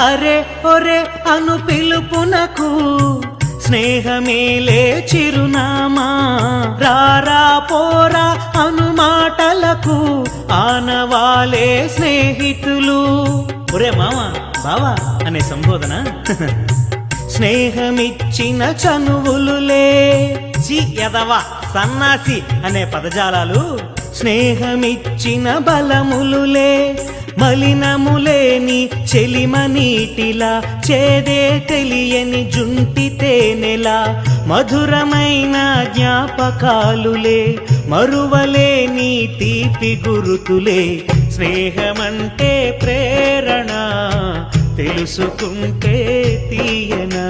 అరే ఒరే అను పిలుపునకు స్నేహమేలే చిరునామా, రారా పోరా అను మాటలకు ఆనవాలే స్నేహితులు. ఒరే మామ బావా అనే సంబోధన స్నేహమిచ్చిన చనువులులే. చి యదవ సన్నాసి అనే పదజాలాలు స్నేహమిచ్చిన బలములులే. మలినములేని చెలిమ నీటిలా, చేదే తెలియని జుంటి తేనెలా, మధురమైన జ్ఞాపకాలులే, మరువలేని తీపి గురుతులే. స్నేహమంటే ప్రేరణ, తెలుసుకుంటే తీయనా.